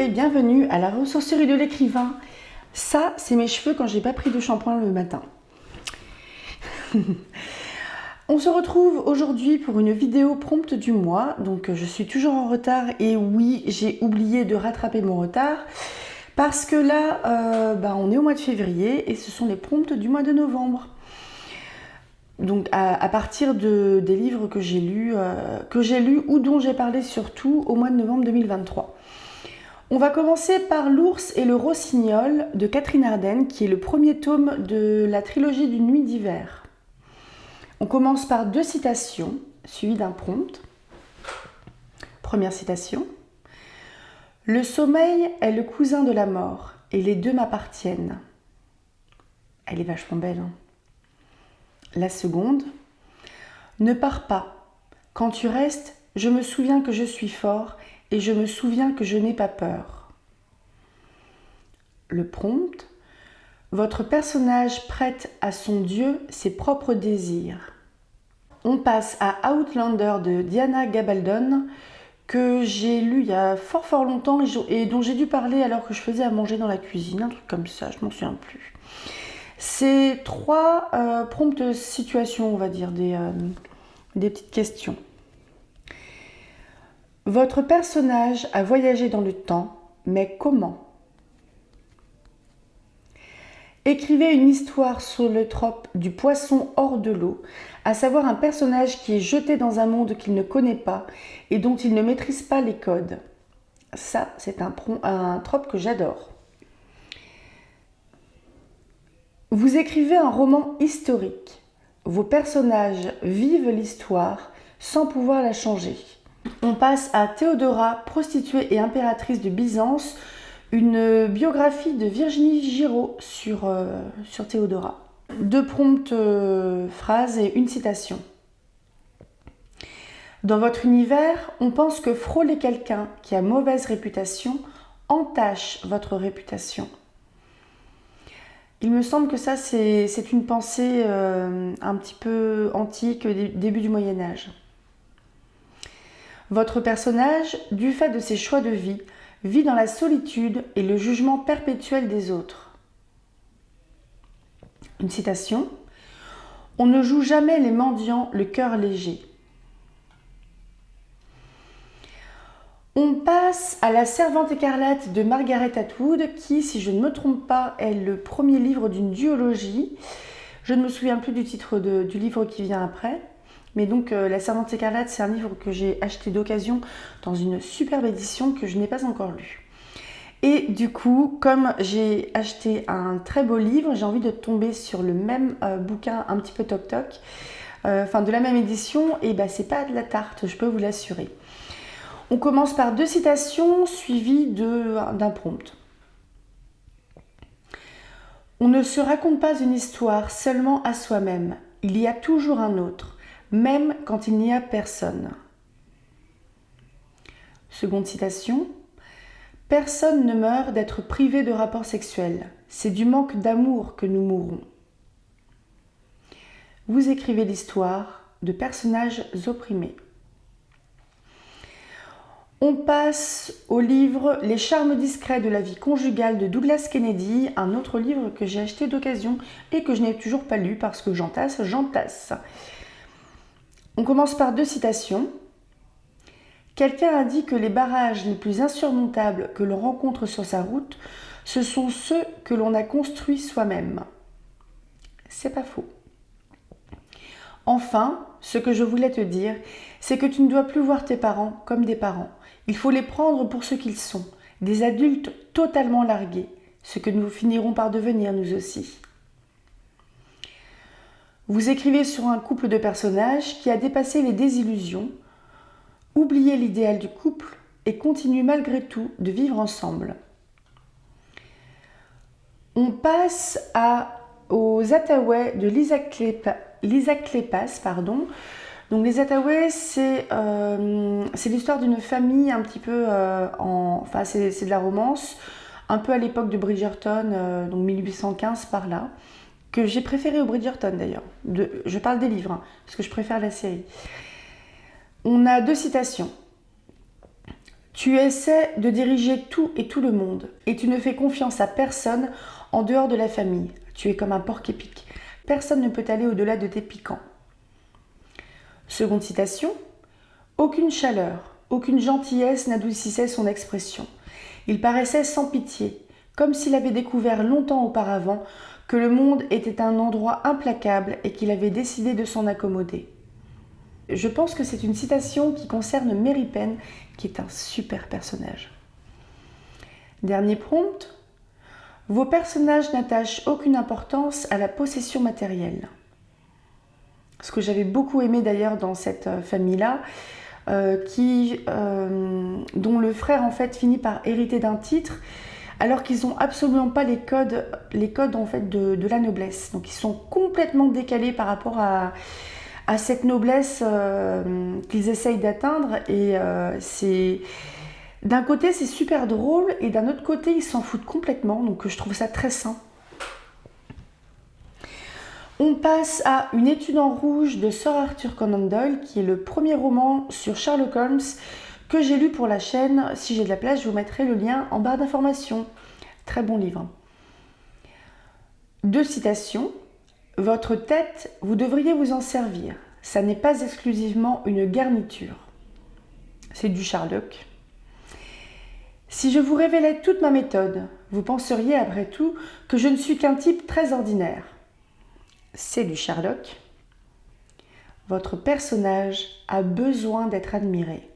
bienvenue à la ressourcerie de l'écrivain. Ça, c'est mes cheveux quand j'ai pas pris de shampoing le matin. On se retrouve aujourd'hui pour une vidéo prompte du mois. Donc je suis toujours en retard et oui, j'ai oublié de rattraper mon retard parce que là, on est au mois de février et ce sont les promptes du mois de novembre. Donc à partir des livres que j'ai lus ou dont j'ai parlé surtout au mois de novembre 2023. On va commencer par L'ours et le rossignol de Catherine Arden, qui est le premier tome de la trilogie d'une nuit d'hiver. On commence par 2 citations, suivies d'un prompt. Première citation. Le sommeil est le cousin de la mort, et les deux m'appartiennent. Elle est vachement belle, hein. La seconde. Ne pars pas. Quand tu restes, je me souviens que je suis fort, et je me souviens que je n'ai pas peur. Le prompt. Votre personnage prête à son dieu ses propres désirs. On passe à Outlander de Diana Gabaldon, que j'ai lu il y a fort longtemps et dont j'ai dû parler alors que je faisais à manger dans la cuisine, un truc comme ça, je m'en souviens plus. C'est 3 promptes situations, on va dire, des petites questions. Votre personnage a voyagé dans le temps, mais comment ? Écrivez une histoire sur le trope du poisson hors de l'eau, à savoir un personnage qui est jeté dans un monde qu'il ne connaît pas et dont il ne maîtrise pas les codes. Ça, c'est un trope que j'adore. Vous écrivez un roman historique. Vos personnages vivent l'histoire sans pouvoir la changer. On passe à Théodora, prostituée et impératrice de Byzance, une biographie de Virginie Giraud sur Théodora. 2 promptes phrases et une citation. Dans votre univers, on pense que frôler quelqu'un qui a mauvaise réputation entache votre réputation. Il me semble que ça, c'est une pensée un petit peu antique, début du Moyen-Âge. Votre personnage, du fait de ses choix de vie, vit dans la solitude et le jugement perpétuel des autres. Une citation. On ne joue jamais les mendiants le cœur léger. On passe à La Servante écarlate de Margaret Atwood, qui, si je ne me trompe pas, est le premier livre d'une duologie. Je ne me souviens plus du titre du livre qui vient après. Mais donc, La Servante écarlate, c'est un livre que j'ai acheté d'occasion dans une superbe édition que je n'ai pas encore lu. Et du coup, comme j'ai acheté un très beau livre, j'ai envie de tomber sur le même bouquin un petit peu toc-toc, de la même édition, et c'est pas de la tarte, je peux vous l'assurer. On commence par 2 citations suivies d'un prompt. On ne se raconte pas une histoire seulement à soi-même, il y a toujours un autre, même quand il n'y a personne. Seconde citation. Personne ne meurt d'être privé de rapports sexuels. C'est du manque d'amour que nous mourons. Vous écrivez l'histoire de personnages opprimés. On passe au livre Les charmes discrets de la vie conjugale de Douglas Kennedy, un autre livre que j'ai acheté d'occasion et que je n'ai toujours pas lu parce que j'entasse. On commence par 2 citations. Quelqu'un a dit que les barrages les plus insurmontables que l'on rencontre sur sa route, ce sont ceux que l'on a construits soi-même. C'est pas faux. Enfin, ce que je voulais te dire, c'est que tu ne dois plus voir tes parents comme des parents. Il faut les prendre pour ce qu'ils sont, des adultes totalement largués, ce que nous finirons par devenir nous aussi. Vous écrivez sur un couple de personnages qui a dépassé les désillusions, oublié l'idéal du couple et continue malgré tout de vivre ensemble. On passe aux Hathaway de Lisa Kleypas. Donc les Hathaway, c'est l'histoire d'une famille un petit peu, c'est de la romance, un peu à l'époque de Bridgerton, donc 1815 par là, que j'ai préféré au Bridgerton d'ailleurs. Je parle des livres, parce que je préfère la série. On a 2 citations. Tu essaies de diriger tout et tout le monde, et tu ne fais confiance à personne en dehors de la famille. Tu es comme un porc-épic. Personne ne peut aller au-delà de tes piquants. Seconde citation. Aucune chaleur, aucune gentillesse n'adoucissait son expression. Il paraissait sans pitié, comme s'il avait découvert longtemps auparavant que le monde était un endroit implacable et qu'il avait décidé de s'en accommoder. Je pense que c'est une citation qui concerne Mary Penn, qui est un super personnage. Dernier prompt. Vos personnages n'attachent aucune importance à la possession matérielle. Ce que j'avais beaucoup aimé d'ailleurs dans cette famille-là, dont le frère en fait finit par hériter d'un titre, alors qu'ils n'ont absolument pas les codes en fait de la noblesse. Donc ils sont complètement décalés par rapport à cette noblesse qu'ils essayent d'atteindre, et d'un côté c'est super drôle et d'un autre côté ils s'en foutent complètement, donc je trouve ça très sain. On passe à Une étude en rouge de Sir Arthur Conan Doyle, qui est le premier roman sur Sherlock Holmes que j'ai lu pour la chaîne. Si j'ai de la place, je vous mettrai le lien en barre d'informations. Très bon livre. 2 citations. Votre tête, vous devriez vous en servir. Ça n'est pas exclusivement une garniture. C'est du Sherlock. Si je vous révélais toute ma méthode, vous penseriez après tout que je ne suis qu'un type très ordinaire. C'est du Sherlock. Votre personnage a besoin d'être admiré.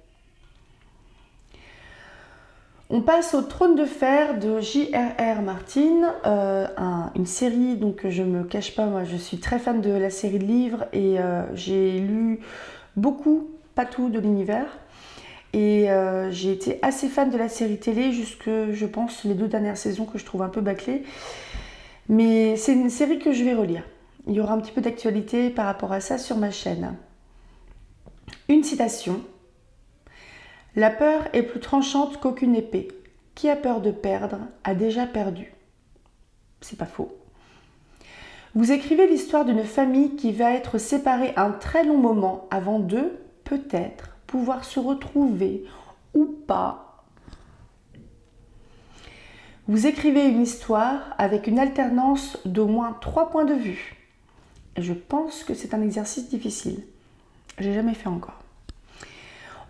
On passe au Trône de fer de J.R.R. Martin, une série, donc je me cache pas, moi je suis très fan de la série de livres et j'ai lu beaucoup, pas tout, de l'univers. Et j'ai été assez fan de la série télé jusque, je pense, les 2 dernières saisons que je trouve un peu bâclées. Mais c'est une série que je vais relire. Il y aura un petit peu d'actualité par rapport à ça sur ma chaîne. Une citation. La peur est plus tranchante qu'aucune épée. Qui a peur de perdre a déjà perdu. C'est pas faux. Vous écrivez l'histoire d'une famille qui va être séparée un très long moment avant de, peut-être, pouvoir se retrouver ou pas. Vous écrivez une histoire avec une alternance d'au moins 3 points de vue. Je pense que c'est un exercice difficile. J'ai jamais fait encore.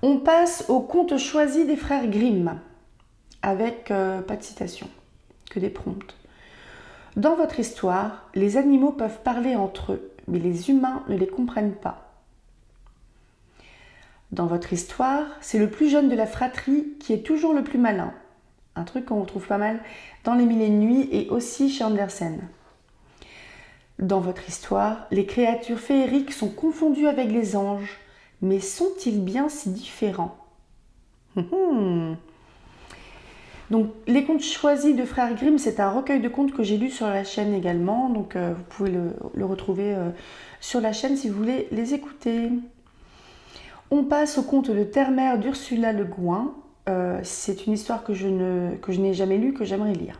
On passe au conte choisi des frères Grimm, avec pas de citation, que des prompts. Dans votre histoire, les animaux peuvent parler entre eux, mais les humains ne les comprennent pas. Dans votre histoire, c'est le plus jeune de la fratrie qui est toujours le plus malin. Un truc qu'on retrouve pas mal dans Les Mille et une nuits et aussi chez Andersen. Dans votre histoire, les créatures féeriques sont confondues avec les anges, mais sont-ils bien si différents? Donc, les contes choisis de Frères Grimm, c'est un recueil de contes que j'ai lu sur la chaîne également, donc vous pouvez le retrouver sur la chaîne si vous voulez les écouter. On passe au conte de Terre-Mère d'Ursula Le Guin. C'est une histoire que je n'ai jamais lue, que j'aimerais lire.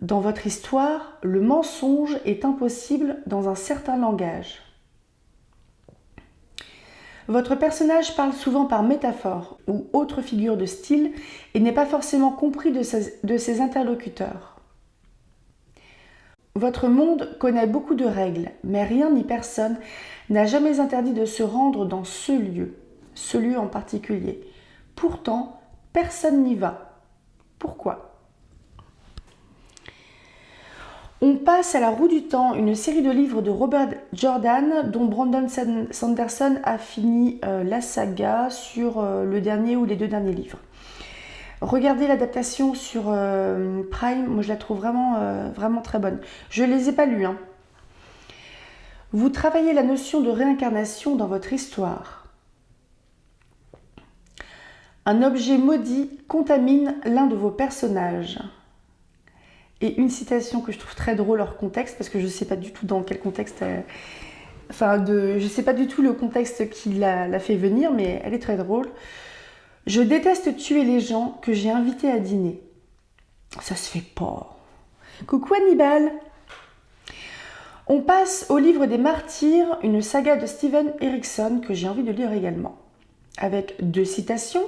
Dans votre histoire, le mensonge est impossible dans un certain langage. Votre personnage parle souvent par métaphore ou autre figure de style et n'est pas forcément compris de ses interlocuteurs. Votre monde connaît beaucoup de règles, mais rien ni personne n'a jamais interdit de se rendre dans ce lieu en particulier. Pourtant, personne n'y va. Pourquoi ? On passe à La Roue du Temps, une série de livres de Robert Jordan dont Brandon Sanderson a fini la saga sur le dernier ou les 2 derniers livres. Regardez l'adaptation sur Prime, moi je la trouve vraiment très bonne. Je ne les ai pas lus. Vous travaillez la notion de réincarnation dans votre histoire. Un objet maudit contamine l'un de vos personnages. Et une citation que je trouve très drôle hors contexte, parce que je ne sais pas du tout dans quel contexte, je ne sais pas du tout le contexte qui l'a fait venir, mais elle est très drôle. Je déteste tuer les gens que j'ai invités à dîner. Ça se fait pas. Coucou Hannibal. On passe au livre des Martyrs, une saga de Steven Erikson que j'ai envie de lire également. Avec 2 citations.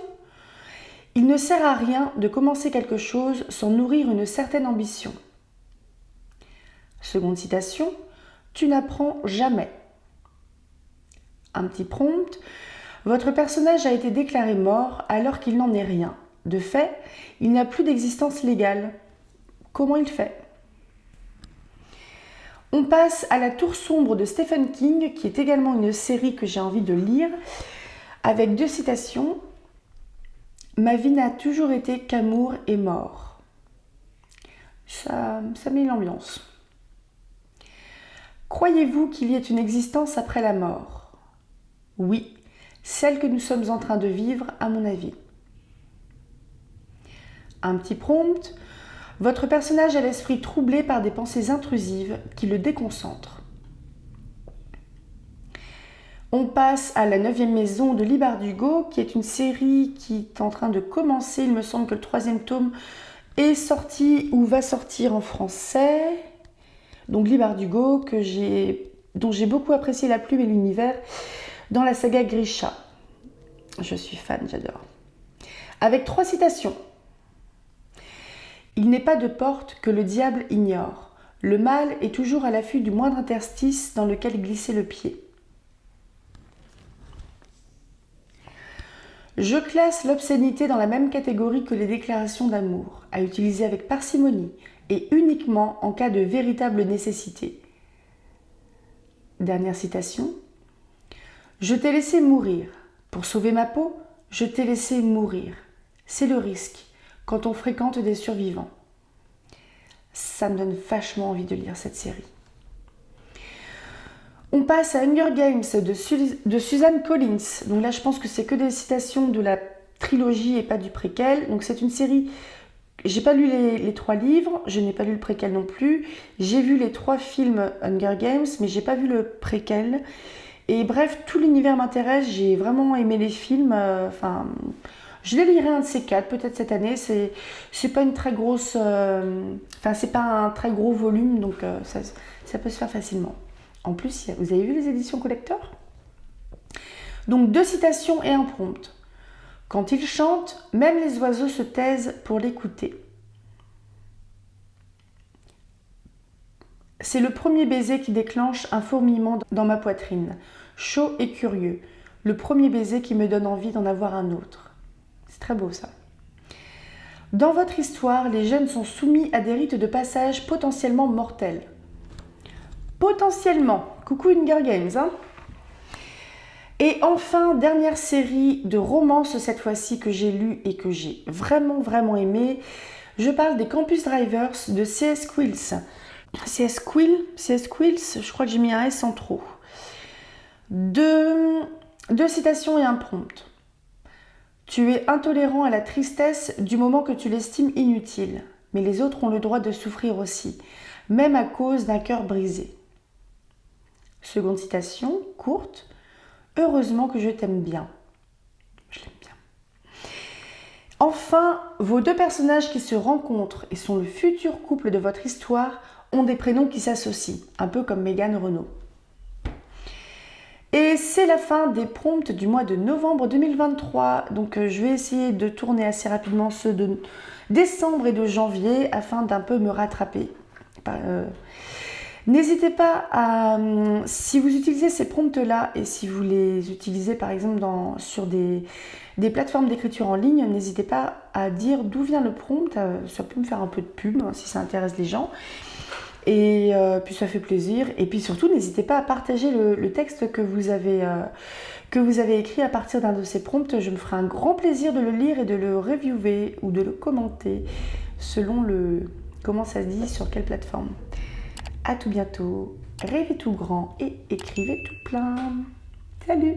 Il ne sert à rien de commencer quelque chose sans nourrir une certaine ambition. Seconde citation, tu n'apprends jamais. Un petit prompt, votre personnage a été déclaré mort alors qu'il n'en est rien. De fait, il n'a plus d'existence légale. Comment il fait? On passe à La Tour sombre de Stephen King, qui est également une série que j'ai envie de lire, avec 2 citations. Ma vie n'a toujours été qu'amour et mort. Ça met l'ambiance. Croyez-vous qu'il y ait une existence après la mort? Oui, celle que nous sommes en train de vivre, à mon avis. Un petit prompt. Votre personnage a l'esprit troublé par des pensées intrusives qui le déconcentrent. On passe à La 9e maison de Lee Bardugo, qui est une série qui est en train de commencer. Il me semble que le 3e tome est sorti ou va sortir en français. Donc Lee Bardugo, dont j'ai beaucoup apprécié la plume et l'univers dans la saga Grisha. Je suis fan, j'adore. Avec 3 citations. Il n'est pas de porte que le diable ignore. Le mal est toujours à l'affût du moindre interstice dans lequel glisser le pied. Je classe l'obscénité dans la même catégorie que les déclarations d'amour, à utiliser avec parcimonie et uniquement en cas de véritable nécessité. Dernière citation. Je t'ai laissé mourir. Pour sauver ma peau, je t'ai laissé mourir. C'est le risque quand on fréquente des survivants. Ça me donne vachement envie de lire cette série. On passe à Hunger Games de Suzanne Collins. Donc là, je pense que c'est que des citations de la trilogie et pas du préquel. Donc c'est une série... J'ai pas lu les 3 livres, je n'ai pas lu le préquel non plus. J'ai vu les 3 films Hunger Games, mais j'ai pas vu le préquel. Et bref, tout l'univers m'intéresse. J'ai vraiment aimé les films. Je les lirai un de ces 4, peut-être cette année. C'est pas une très grosse... c'est pas un très gros volume, donc ça peut se faire facilement. En plus, vous avez vu les éditions collector? Donc 2 citations et un prompt. Quand il chante, même les oiseaux se taisent pour l'écouter. C'est le premier baiser qui déclenche un fourmillement dans ma poitrine, chaud et curieux. Le premier baiser qui me donne envie d'en avoir un autre. C'est très beau ça. Dans votre histoire, les jeunes sont soumis à des rites de passage potentiellement mortels. Potentiellement. Coucou Hunger Games, hein. Et enfin, dernière série de romances cette fois-ci que j'ai lu et que j'ai vraiment aimé. Je parle des Campus Drivers de C.S. Quills. C.S. Quills, je crois que j'ai mis un S en trop. 2 citations et un prompt. Tu es intolérant à la tristesse du moment que tu l'estimes inutile, mais les autres ont le droit de souffrir aussi, même à cause d'un cœur brisé. Seconde citation, courte. Heureusement que je t'aime bien. Je l'aime bien. Enfin, vos 2 personnages qui se rencontrent et sont le futur couple de votre histoire ont des prénoms qui s'associent, un peu comme Mégane Renaud. Et c'est la fin des prompts du mois de novembre 2023. Donc je vais essayer de tourner assez rapidement ceux de décembre et de janvier afin d'un peu me rattraper. N'hésitez pas à, si vous utilisez ces prompts-là et si vous les utilisez par exemple sur des plateformes d'écriture en ligne, n'hésitez pas à dire d'où vient le prompt. Ça peut me faire un peu de pub si ça intéresse les gens. Et puis ça fait plaisir. Et puis surtout, n'hésitez pas à partager le texte que vous avez écrit à partir d'un de ces prompts. Je me ferai un grand plaisir de le lire et de le reviewer ou de le commenter selon comment ça se dit, sur quelle plateforme. À tout bientôt, rêvez tout grand et écrivez tout plein. Salut!